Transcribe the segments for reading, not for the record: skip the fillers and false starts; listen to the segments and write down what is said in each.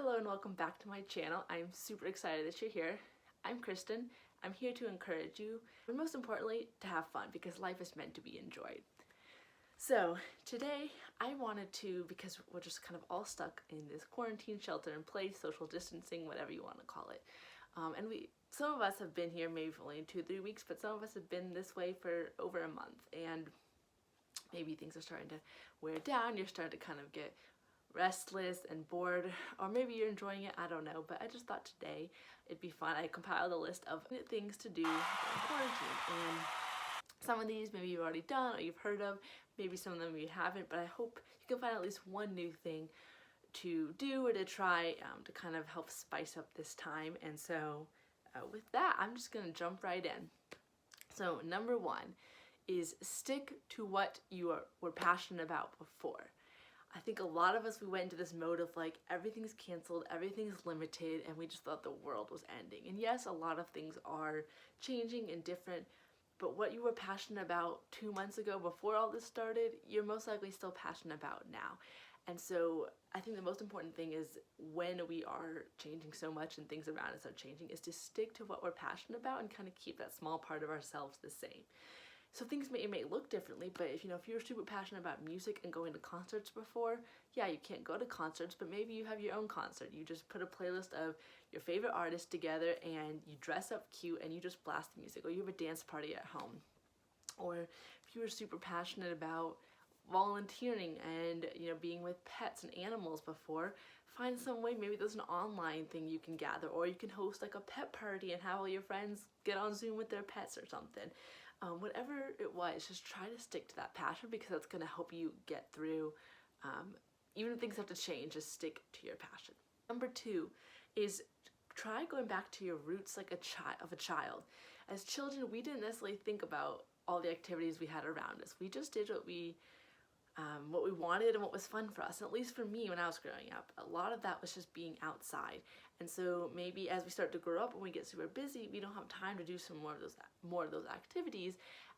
Hello and welcome back to my channel. I'm super excited that you're here. I'm Kristen. I'm here to encourage you, and most importantly, to have fun because life is meant to be enjoyed. So today I wanted to, because we're just kind of all stuck in this quarantine, shelter in place, social distancing, whatever you want to call it. Some of us have been here maybe for only 2-3 weeks, but some of us have been this way for over a month, and maybe things are starting to wear down. You're starting to kind of get restless and bored, or maybe you're enjoying it, I don't know, but I just thought today it'd be fun. I compiled a list of things to do during quarantine, and some of these maybe you've already done or you've heard of, maybe some of them you haven't, but I hope you can find at least one new thing to do or to try to kind of help spice up this time. And so with that, I'm just gonna jump right in. So number one is stick to what you were passionate about before. I think a lot of us, we went into this mode of like, everything's canceled, everything's limited, and we just thought the world was ending. And yes, a lot of things are changing and different, but what you were passionate about 2 months ago before all this started, you're most likely still passionate about now. And so I think the most important thing is, when we are changing so much and things around us are changing, is to stick to what we're passionate about and kind of keep that small part of ourselves the same. So things may look differently, but if you were super passionate about music and going to concerts before, yeah, you can't go to concerts, but maybe you have your own concert. You just put a playlist of your favorite artists together and you dress up cute and you just blast the music, or you have a dance party at home. Or if you were super passionate about volunteering and being with pets and animals before, find some way. Maybe there's an online thing you can gather, or you can host like a pet party and have all your friends get on Zoom with their pets or something. Whatever it was, just try to stick to that passion, because that's going to help you get through. Even if things have to change, just stick to your passion. Number two is try going back to your roots like a child. As children, we didn't necessarily think about all the activities we had around us. We just did what we wanted and what was fun for us. And at least for me, when I was growing up, a lot of that was just being outside. And so maybe as we start to grow up and we get super busy, we don't have time to do some more of those activities.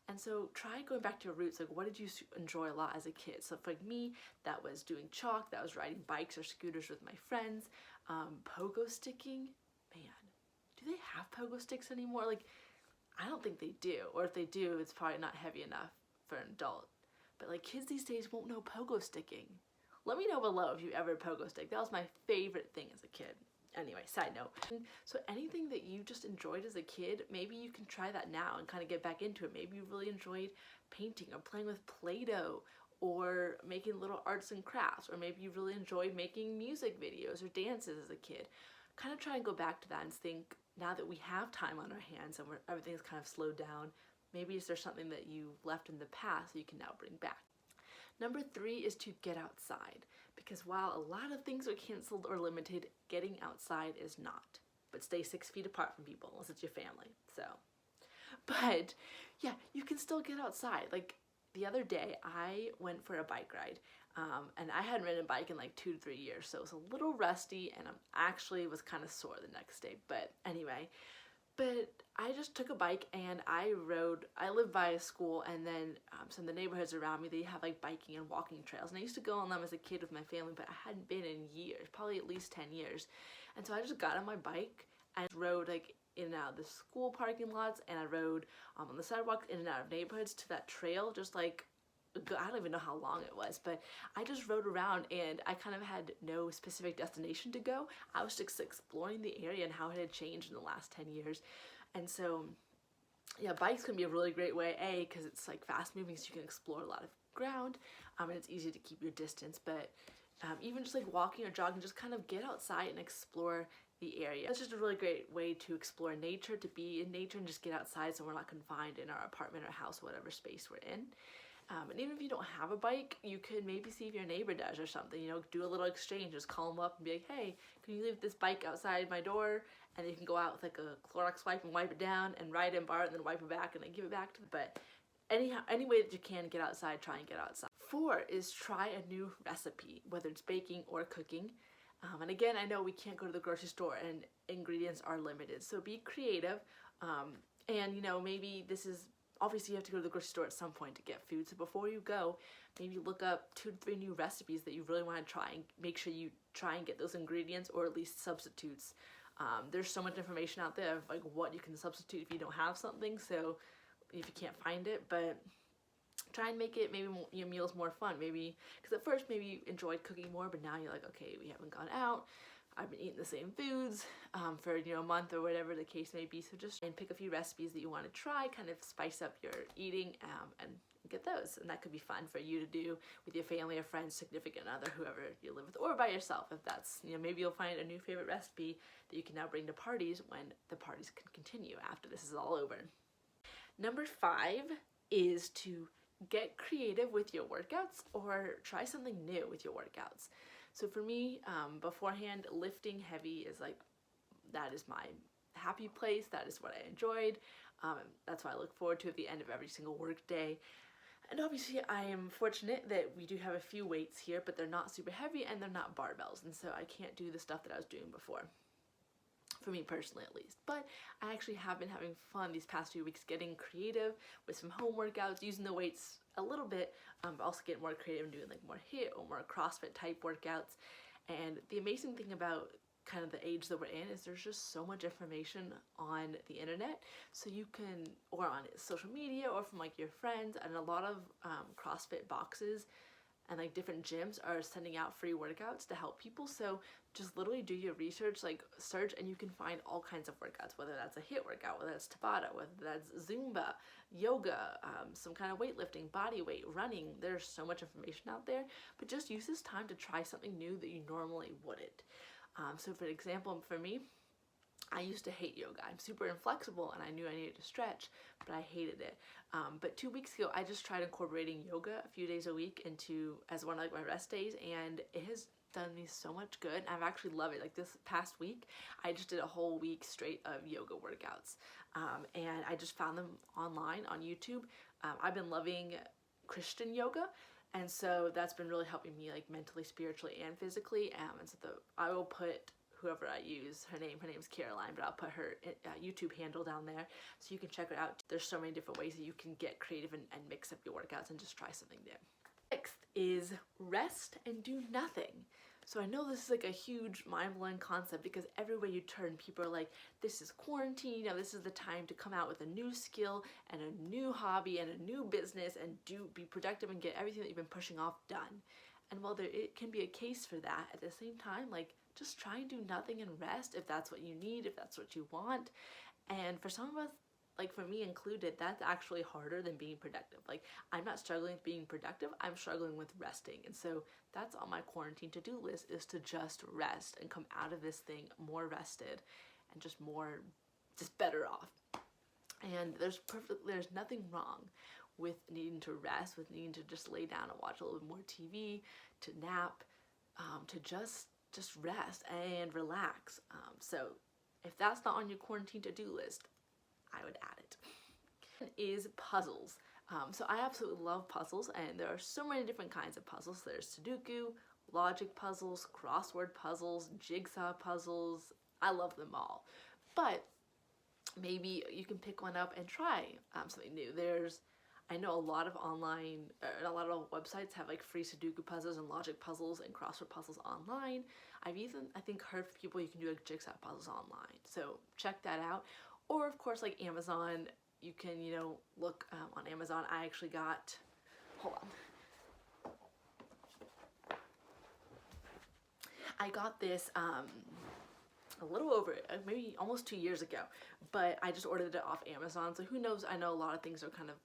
And so try going back to your roots. Like, what did you enjoy a lot as a kid? So for me, that was doing chalk, that was riding bikes or scooters with my friends, pogo sticking. Man, do they have pogo sticks anymore? Like, I don't think they do. Or if they do, it's probably not heavy enough for an adult. But like, kids these days won't know pogo sticking. Let me know below if you ever pogo stick. That was my favorite thing as a kid. Anyway, side note. So anything that you just enjoyed as a kid, maybe you can try that now and kind of get back into it. Maybe you really enjoyed painting or playing with Play-Doh or making little arts and crafts, or maybe you really enjoyed making music videos or dances as a kid. Kind of try and go back to that and think, now that we have time on our hands and everything's kind of slowed down, maybe is there something that you left in the past that you can now bring back? Number three is to get outside, because while a lot of things are canceled or limited, getting outside is not. But stay 6 feet apart from people unless it's your family. So, but yeah, you can still get outside. Like the other day, I went for a bike ride, and I hadn't ridden a bike in like 2 to 3 years, so it was a little rusty, and I actually was kind of sore the next day. But anyway. But I just took a bike and I live by a school, and then some of the neighborhoods around me, they have like biking and walking trails. And I used to go on them as a kid with my family, but I hadn't been in years, probably at least 10 years. And so I just got on my bike and rode like in and out of the school parking lots, and I rode on the sidewalks in and out of neighborhoods to that trail, just like, I don't even know how long it was, but I just rode around and I kind of had no specific destination to go. I was just exploring the area and how it had changed in the last 10 years. And so, yeah, bikes can be a really great way, because it's like fast moving, so you can explore a lot of ground, and it's easy to keep your distance. But even just like walking or jogging, just kind of get outside and explore the area. It's just a really great way to explore nature, to be in nature and just get outside, so we're not confined in our apartment or house, whatever space we're in. And even if you don't have a bike, you could maybe see if your neighbor does or something, do a little exchange. Just call them up and be like, hey, can you leave this bike outside my door? And you can go out with like a Clorox wipe and wipe it down and ride and borrow it and then wipe it back and then give it back to them. But anyhow, any way that you can get outside, try and get outside. 4 is try a new recipe, whether it's baking or cooking. And again, I know we can't go to the grocery store and ingredients are limited, so be creative. And maybe this is obviously you have to go to the grocery store at some point to get food. So before you go, maybe look up 2 to 3 new recipes that you really want to try and make sure you try and get those ingredients or at least substitutes. There's so much information out there of like what you can substitute if you don't have something, so if you can't find it, but try and make it maybe your meals more fun. Maybe, because at first maybe you enjoyed cooking more, but now you're like, okay, we haven't gone out, I've been eating the same foods for a month or whatever the case may be. So just and pick a few recipes that you want to try, kind of spice up your eating, and get those. And that could be fun for you to do with your family or friends, significant other, whoever you live with, or by yourself. If that's, maybe you'll find a new favorite recipe that you can now bring to parties when the parties can continue after this is all over. Number 5 is to get creative with your workouts or try something new with your workouts. So for me, beforehand, lifting heavy is like, that is my happy place. That is what I enjoyed. That's what I look forward to at the end of every single work day. And obviously I am fortunate that we do have a few weights here, but they're not super heavy and they're not barbells. And so I can't do the stuff that I was doing before. For me personally at least. But I actually have been having fun these past few weeks getting creative with some home workouts, using the weights a little bit, but also getting more creative and doing like more HIIT or more CrossFit type workouts. And the amazing thing about kind of the age that we're in is there's just so much information on the internet, so you can, or on social media or from like your friends, and a lot of CrossFit boxes and like different gyms are sending out free workouts to help people. So just literally do your research, like search, and you can find all kinds of workouts, whether that's a HIIT workout, whether that's Tabata, whether that's Zumba, yoga, some kind of weightlifting, body weight, running. There's so much information out there, but just use this time to try something new that you normally wouldn't. So for example, for me, I used to hate yoga. I'm super inflexible and I knew I needed to stretch, but I hated it. But 2 weeks ago, I just tried incorporating yoga a few days a week as one of like my rest days, and it has done me so much good. I've actually loved it. Like this past week, I just did a whole week straight of yoga workouts, and I just found them online on YouTube. I've been loving Christian yoga, and so that's been really helping me like mentally, spiritually, and physically. And so I will put whoever I use, her name's Caroline, but I'll put her YouTube handle down there so you can check her out. There's so many different ways that you can get creative and mix up your workouts and just try something new. Next is rest and do nothing. So I know this is like a huge mind-blowing concept because everywhere you turn, people are like, this is quarantine, this is the time to come out with a new skill and a new hobby and a new business and be productive and get everything that you've been pushing off done. And while it can be a case for that, at the same time, like, just try and do nothing and rest if that's what you need, if that's what you want. And for some of us, like for me included, that's actually harder than being productive. Like, I'm not struggling with being productive, I'm struggling with resting. And so that's on my quarantine to-do list, is to just rest and come out of this thing more rested and just better off. And there's nothing wrong with needing to rest, with needing to just lay down and watch a little bit more TV, to nap, to just rest and relax. So if that's not on your quarantine to-do list, I would add it. Is puzzles. So I absolutely love puzzles, and there are so many different kinds of puzzles. There's Sudoku, logic puzzles, crossword puzzles, jigsaw puzzles. I love them all. But maybe you can pick one up and try something new. I know a lot of websites have like free Sudoku puzzles and logic puzzles and crossword puzzles online. I've even, I think, heard from people you can do like jigsaw puzzles online. So check that out. Or of course, like Amazon, you can, look on Amazon. I actually got, hold on. I got this a little over, maybe almost 2 years ago, but I just ordered it off Amazon. So who knows, I know a lot of things are kind of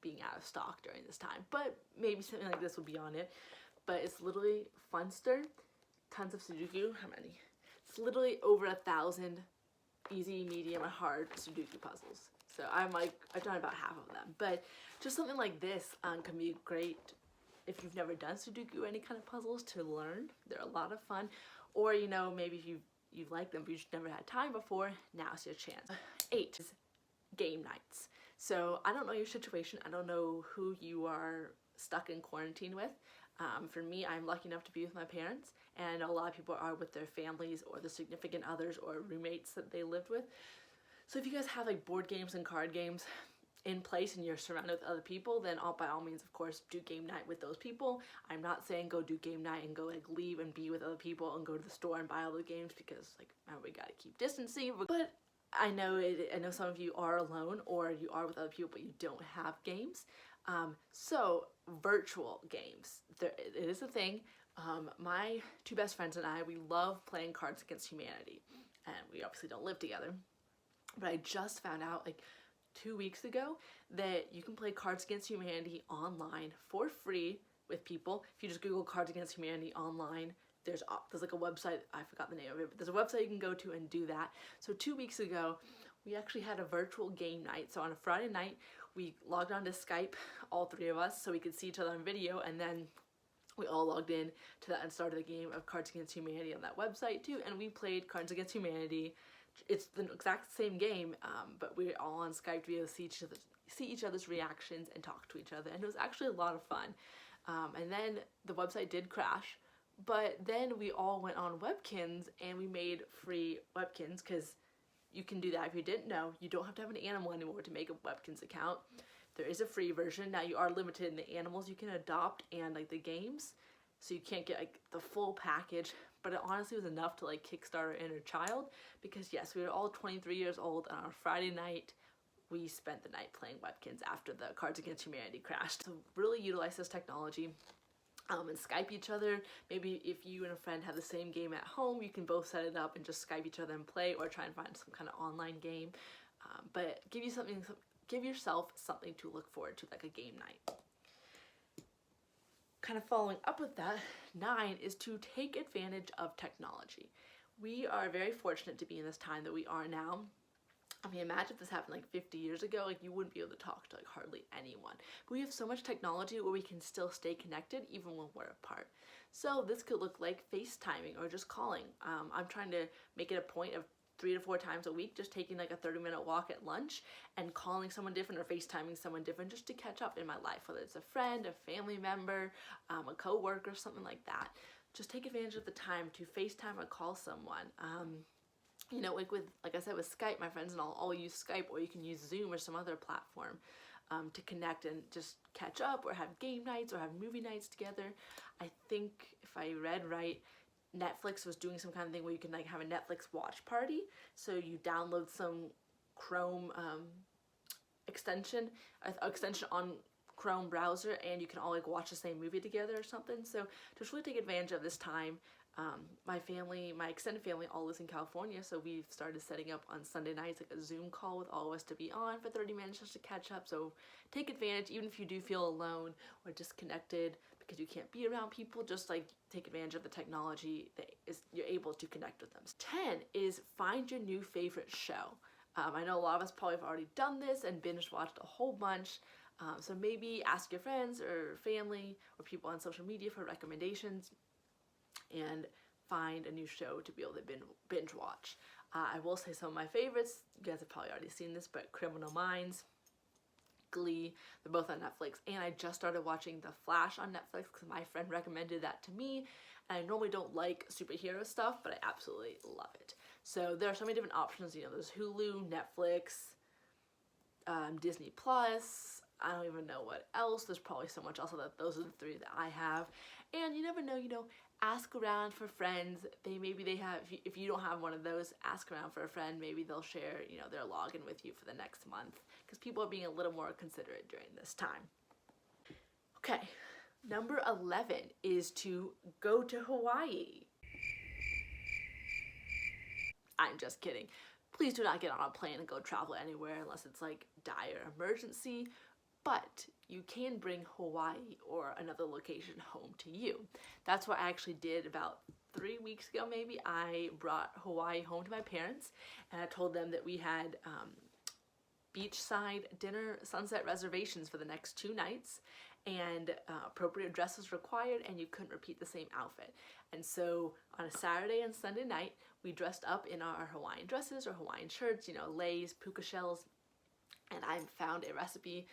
being out of stock during this time, but maybe something like this will be on it. But it's literally Funster, tons of Sudoku. How many? It's literally over 1,000 easy, medium, and hard Sudoku puzzles. So I've done about half of them. But just something like this can be great if you've never done Sudoku or any kind of puzzles to learn. They're a lot of fun. Or maybe if you like them but you just never had time before, now's your chance. 8 is game nights. So I don't know your situation. I don't know who you are stuck in quarantine with. For me, I'm lucky enough to be with my parents, and I know a lot of people are with their families or the significant others or roommates that they lived with. So if you guys have like board games and card games, in place and you're surrounded with other people, then by all means, of course, do game night with those people. I'm not saying go do game night and go like leave and be with other people and go to the store and buy all the games, because like we gotta keep distancing. But I know some of you are alone or you are with other people but you don't have games. So virtual games, it is a thing. My two best friends and I, we love playing Cards Against Humanity, and we obviously don't live together, but I just found out like 2 weeks ago that you can play Cards Against Humanity online for free with people. If you just Google Cards Against Humanity online, there's like a website, I forgot the name of it, but there's a website you can go to and do that. So 2 weeks ago, we actually had a virtual game night. So on a Friday night, we logged on to Skype, all three of us, so we could see each other on video, and then we all logged in to that and started the game of Cards Against Humanity on that website too, and we played Cards Against Humanity. It's the exact same game, but we're all on Skype to be able to see each other's reactions and talk to each other, and it was actually a lot of fun. And then the website did crash, but then we all went on Webkins and we made free Webkins, because you can do that if you didn't know. You don't have to have an animal anymore to make a Webkins account. There is a free version. Now you are limited in the animals you can adopt and like the games, so you can't get like the full package, but it honestly was enough to like kickstart our inner child, because yes, we were all 23 years old, and on a Friday night we spent the night playing Webkins after the Cards Against Humanity crashed. So really utilize this technology. And Skype each other. Maybe if you and a friend have the same game at home, you can both set it up and just Skype each other and play, or try and find some kind of online game. But give yourself something to look forward to, like a game night. Kind of following up with that, 9 is to take advantage of technology. We are very fortunate to be in this time that we are now. I mean, imagine if this happened like 50 years ago, like you wouldn't be able to talk to like hardly anyone. But we have so much technology where we can still stay connected even when we're apart. So this could look like FaceTiming or just calling. I'm trying to make it a point of 3 to 4 times a week, just taking like a 30-minute walk at lunch and calling someone different or FaceTiming someone different, just to catch up in my life, whether it's a friend, a family member, a co-worker, something like that. Just take advantage of the time to FaceTime or call someone. You know, like I said, with Skype, my friends and I'll all use Skype, or you can use Zoom or some other platform to connect and just catch up, or have game nights, or have movie nights together. I think if I read right, Netflix was doing some kind of thing where you can like have a Netflix watch party. So you download some Chrome extension on Chrome browser, and you can all like watch the same movie together or something. So just really take advantage of this time. My extended family all lives in California, so we've started setting up on Sunday nights like a Zoom call with all of us to be on for 30 minutes just to catch up. So take advantage, even if you do feel alone or disconnected because you can't be around people, just like take advantage of the technology that you're able to connect with them. 10 is find your new favorite show. I know a lot of us probably have already done this and binge watched a whole bunch. So maybe ask your friends or family or people on social media for recommendations, and find a new show to be able to binge watch. I will say some of my favorites, you guys have probably already seen this, but Criminal Minds, Glee, they're both on Netflix, and I just started watching The Flash on Netflix because my friend recommended that to me, and I normally don't like superhero stuff, but I absolutely love it. So there are so many different options, you know, there's Hulu, Netflix, Disney Plus, I don't even know what else, there's probably so much else, that those are the 3 that I have. And you never know, you know, ask around for friends. Maybe they have, if you don't have one of those, ask around for a friend. Maybe they'll share, you know, their login with you for the next month, because people are being a little more considerate during this time. Okay, number 11 is to go to Hawaii. I'm just kidding. Please do not get on a plane and go travel anywhere unless it's like dire emergency. But you can bring Hawaii or another location home to you. That's what I actually did about 3 weeks ago maybe. I brought Hawaii home to my parents, and I told them that we had beachside dinner sunset reservations for the next 2 nights, and appropriate dresses required, and you couldn't repeat the same outfit. And so on a Saturday and Sunday night, we dressed up in our Hawaiian dresses or Hawaiian shirts, you know, leis, puka shells, and I found a recipe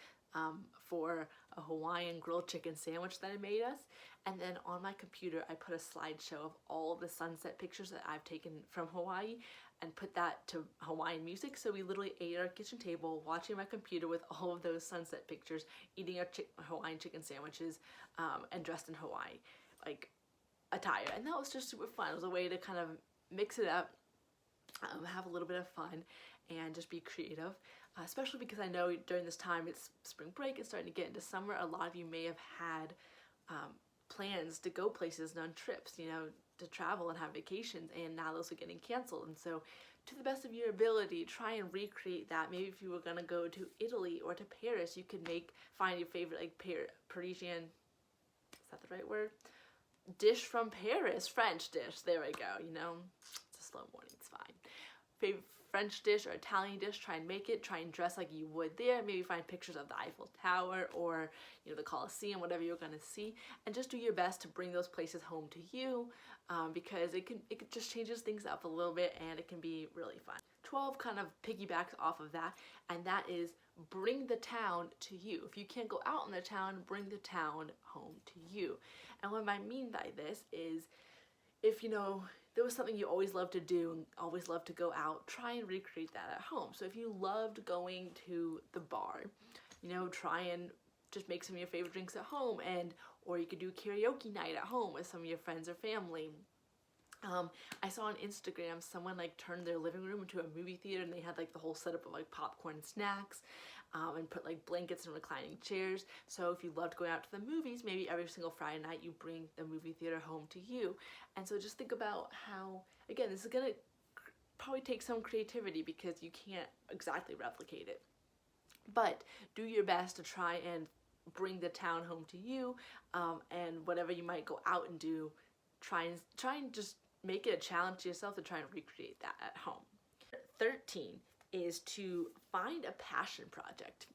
for a Hawaiian grilled chicken sandwich that I made us. And then on my computer, I put a slideshow of all of the sunset pictures that I've taken from Hawaii and put that to Hawaiian music. So we literally ate at our kitchen table, watching my computer with all of those sunset pictures, eating our Hawaiian chicken sandwiches, and dressed in Hawaii, like, attire. And that was just super fun. It was a way to kind of mix it up, have a little bit of fun, and just be creative. Especially because I know during this time it's spring break and starting to get into summer, a lot of you may have had plans to go places and on trips, you know, to travel and have vacations, and now those are getting canceled. And so to the best of your ability, try and recreate that. Maybe if you were gonna go to Italy or to Paris, you could find your favorite like Parisian, is that the right word? Dish from Paris, French dish, there we go, you know, it's a slow morning, it's fine. Favorite French dish or Italian dish, try and make it, try and dress like you would there, maybe find pictures of the Eiffel Tower or, you know, the Colosseum, whatever you're gonna see, and just do your best to bring those places home to you, because it just changes things up a little bit and it can be really fun. 12 kind of piggybacks off of that, and that is bring the town to you. If you can't go out in the town, bring the town home to you. And what I mean by this is, if you know, there was something you always loved to do and always loved to go out, try and recreate that at home. So if you loved going to the bar, you know, try and just make some of your favorite drinks at home, or you could do karaoke night at home with some of your friends or family. I saw on Instagram someone like turned their living room into a movie theater, and they had like the whole setup of like popcorn and snacks, and put like blankets and reclining chairs. So if you loved going out to the movies, maybe every single Friday night you bring the movie theater home to you. And so just think about how, again, this is gonna probably take some creativity because you can't exactly replicate it, but do your best to try and bring the town home to you, and whatever you might go out and do, try and just make it a challenge to yourself to try and recreate that at home. 13 is to find a passion project.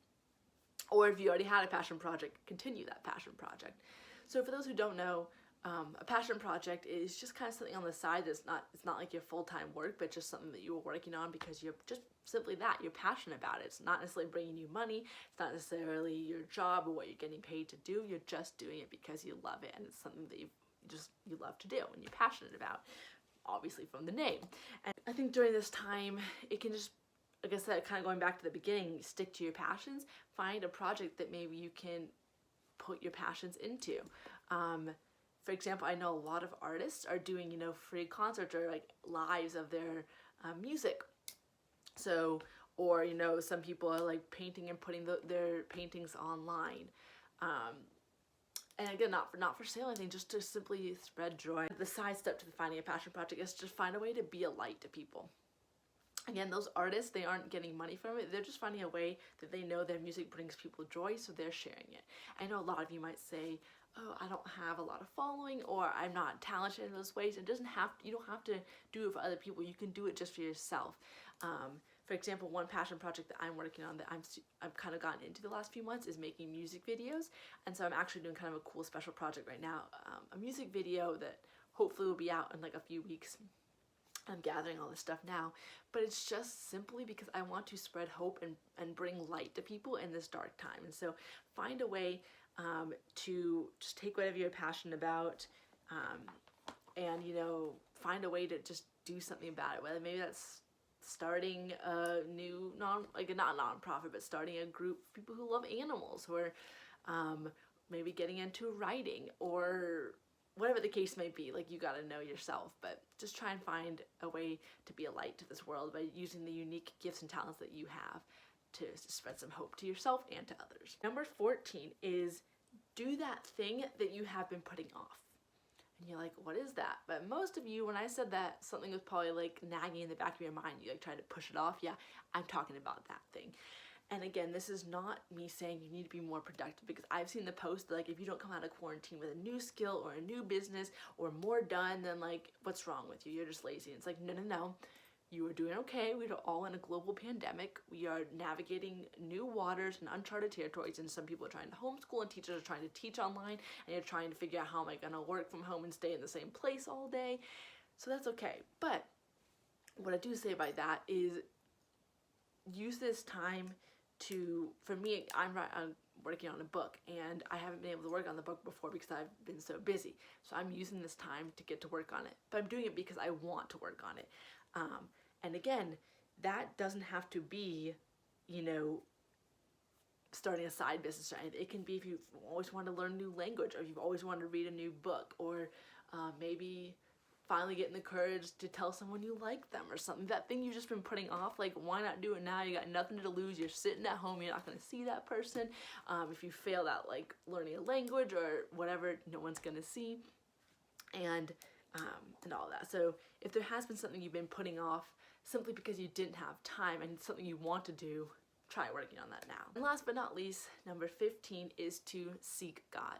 Or if you already had a passion project, continue that passion project. So for those who don't know, a passion project is just kind of something on the side that's it's not like your full-time work, but just something that you were working on because you're just simply that, you're passionate about it. It's not necessarily bringing you money, it's not necessarily your job or what you're getting paid to do, you're just doing it because you love it, and it's something that you love to do and you're passionate about, obviously from the name. And I think during this time, it can just, like I said, kind of going back to the beginning, stick to your passions, find a project that maybe you can put your passions into. For example, I know a lot of artists are doing, you know, free concerts or like lives of their music. So, or, you know, some people are like painting and putting their paintings online. And again, not for sale, I think just to simply spread joy. The side step to finding a passion project is just find a way to be a light to people. Again, those artists, they aren't getting money from it. They're just finding a way that they know their music brings people joy, so they're sharing it. I know a lot of you might say, oh, I don't have a lot of following, or I'm not talented in those ways. You don't have to do it for other people. You can do it just for yourself. For example, one passion project that I'm working on that I've kind of gotten into the last few months is making music videos. And so I'm actually doing kind of a cool special project right now, a music video that hopefully will be out in like a few weeks. I'm gathering all this stuff now, but it's just simply because I want to spread hope and bring light to people in this dark time. And so find a way to just take whatever you're passionate about, and, you know, find a way to just do something about it, whether maybe that's starting a new not nonprofit, but starting a group of people who love animals, or maybe getting into writing, or whatever the case may be. Like, you gotta know yourself, but just try and find a way to be a light to this world by using the unique gifts and talents that you have to spread some hope to yourself and to others. Number 14 is do that thing that you have been putting off. And you're like, what is that? But most of you, when I said that, something was probably like nagging in the back of your mind. You like try to push it off. Yeah, I'm talking about that thing. And again, this is not me saying you need to be more productive, because I've seen the post that, like, if you don't come out of quarantine with a new skill or a new business or more done, then like, what's wrong with you? You're just lazy. And it's like, no. You are doing okay. We're all in a global pandemic. We are navigating new waters and uncharted territories, and some people are trying to homeschool and teachers are trying to teach online, and you're trying to figure out how am I gonna work from home and stay in the same place all day. So that's okay. But what I do say by that is use this time for me, I'm working on a book, and I haven't been able to work on the book before because I've been so busy. So I'm using this time to get to work on it. But I'm doing it because I want to work on it. And again, that doesn't have to be, you know, starting a side business or anything. It can be if you've always wanted to learn a new language, or if you've always wanted to read a new book, or maybe finally getting the courage to tell someone you like them or something. That thing you've just been putting off, like, why not do it now? You got nothing to lose. You're sitting at home. You're not going to see that person. If you failed at like learning a language or whatever, no one's going to see. And all that. So if there has been something you've been putting off simply because you didn't have time and something you want to do, try working on that now. And last but not least, number 15 is to seek God.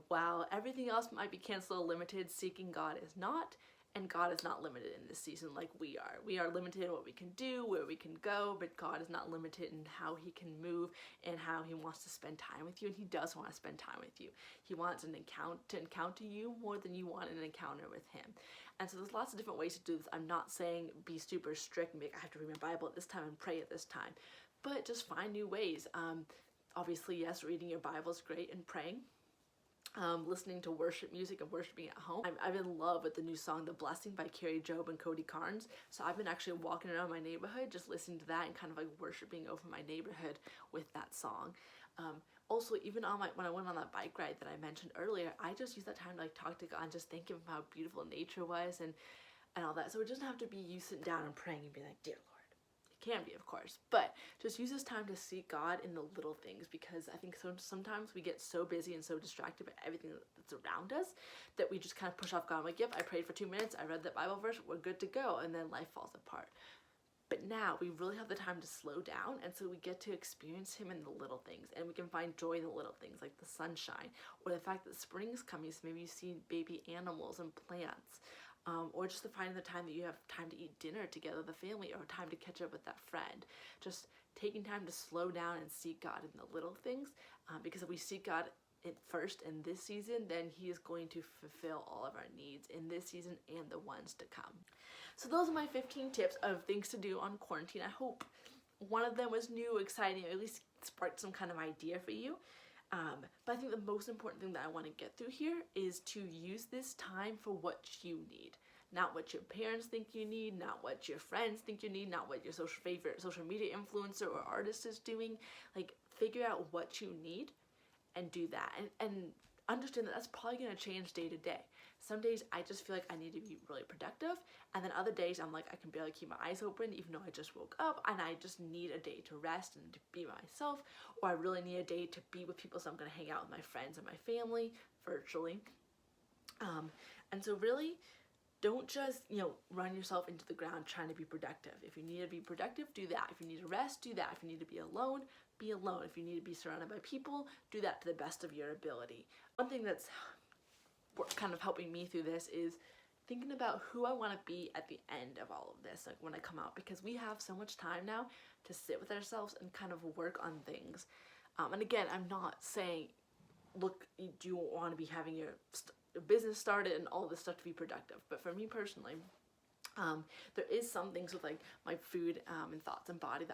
While everything else might be canceled or limited, seeking God is not, and God is not limited in this season like we are. We are limited in what we can do, where we can go, but God is not limited in how he can move and how he wants to spend time with you, and he does want to spend time with you. He wants to encounter you more than you want an encounter with him. And so there's lots of different ways to do this. I'm not saying be super strict and I have to read my Bible at this time and pray at this time, but just find new ways. Obviously, yes, reading your Bible is great, and praying. Listening to worship music and worshiping at home. I'm in love with the new song The Blessing by Carrie Job and Cody Carnes. So I've been actually walking around my neighborhood just listening to that and kind of like worshiping over my neighborhood with that song. Also, even on when I went on that bike ride that I mentioned earlier, I just used that time to like talk to God and just think of how beautiful nature was and all that. So it doesn't have to be you sitting down and praying and being like, dear Lord. Can be, of course, but just use this time to seek God in the little things, because I think sometimes we get so busy and so distracted by everything that's around us that we just kind of push off God. I'm like, yep, I prayed for 2 minutes, I read that Bible verse, we're good to go, and then life falls apart. But now we really have the time to slow down, and so we get to experience him in the little things, and we can find joy in the little things, like the sunshine, or the fact that spring is coming, so maybe you see baby animals and plants. Or just to find the time that you have time to eat dinner together with the family, or time to catch up with that friend. Just taking time to slow down and seek God in the little things, because if we seek God first in this season, then he is going to fulfill all of our needs in this season and the ones to come. So those are my 15 tips of things to do on quarantine. I hope one of them was new, exciting, or at least sparked some kind of idea for you. But I think the most important thing that I want to get through here is to use this time for what you need. Not what your parents think you need, not what your friends think you need, not what your favorite social media influencer or artist is doing. Like, figure out what you need and do that. And understand that that's probably going to change day to day. Some days I just feel like I need to be really productive, and then other days I'm like, I can barely keep my eyes open even though I just woke up, and I just need a day to rest and to be myself, or I really need a day to be with people, so I'm going to hang out with my friends and my family virtually. And so really, don't just, run yourself into the ground trying to be productive. If you need to be productive, do that. If you need to rest, do that. If you need to be alone, be alone. If you need to be surrounded by people, do that to the best of your ability. One thing that's kind of helping me through this is thinking about who I want to be at the end of all of this, like when I come out, because we have so much time now to sit with ourselves and kind of work on things. And again, I'm not saying, look, do you want to be having your business started and all this stuff to be productive? But for me personally, there is some things with like my food and thoughts and body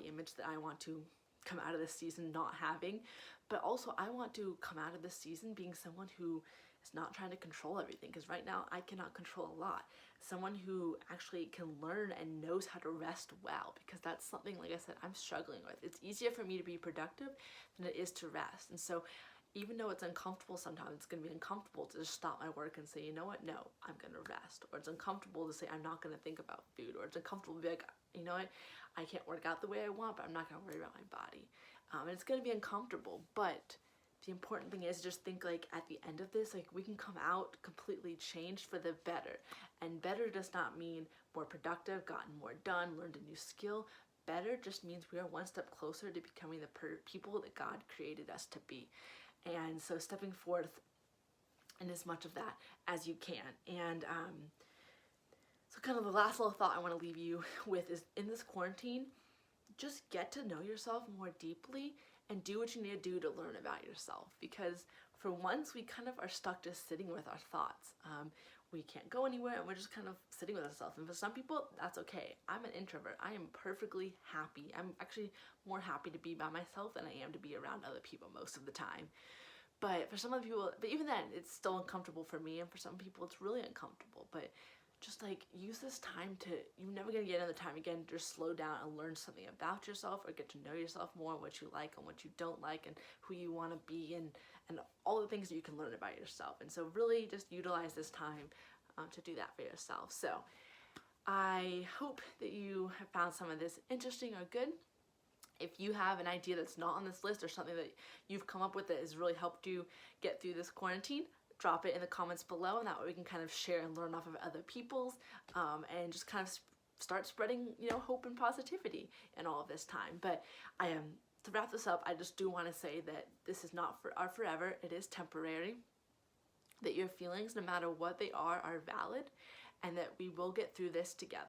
image that I want to come out of this season not having. But also I want to come out of this season being someone who is not trying to control everything, because right now I cannot control a lot. Someone who actually can learn and knows how to rest well, because that's something, like I said, I'm struggling with. It's easier for me to be productive than it is to rest. And so even though it's uncomfortable sometimes, it's going to be uncomfortable to just stop my work and say, you know what, no, I'm going to rest. Or it's uncomfortable to say, I'm not going to think about food. Or it's uncomfortable to be like, you know what, I can't work out the way I want, but I'm not going to worry about my body. And it's going to be uncomfortable, but the important thing is just think like at the end of this, like we can come out completely changed for the better. And better does not mean more productive, gotten more done, learned a new skill. Better just means we are one step closer to becoming the people that God created us to be. And so stepping forth in as much of that as you can. And so kind of the last little thought I want to leave you with is, in this quarantine, just get to know yourself more deeply and do what you need to do to learn about yourself. Because for once, we kind of are stuck just sitting with our thoughts. we can't go anywhere and we're just kind of sitting with ourselves. And for some people, that's okay. I'm an introvert. I am perfectly happy. I'm actually more happy to be by myself than I am to be around other people most of the time. But for some other people, but even then, it's still uncomfortable for me, and for some people, it's really uncomfortable. But just like use this time to, you're never gonna get another time again, just slow down and learn something about yourself, or get to know yourself more, what you like and what you don't like, and who you want to be, and all the things that you can learn about yourself. And so really just utilize this time to do that for yourself. So I hope that you have found some of this interesting or good. If you have an idea that's not on this list, or something that you've come up with that has really helped you get through this quarantine, drop it in the comments below, and that way we can kind of share and learn off of other people's, and just kind of start spreading, you know, hope and positivity in all of this time. But to wrap this up, I just do want to say that this is not forever. It is temporary, that your feelings, no matter what they are valid, and that we will get through this together.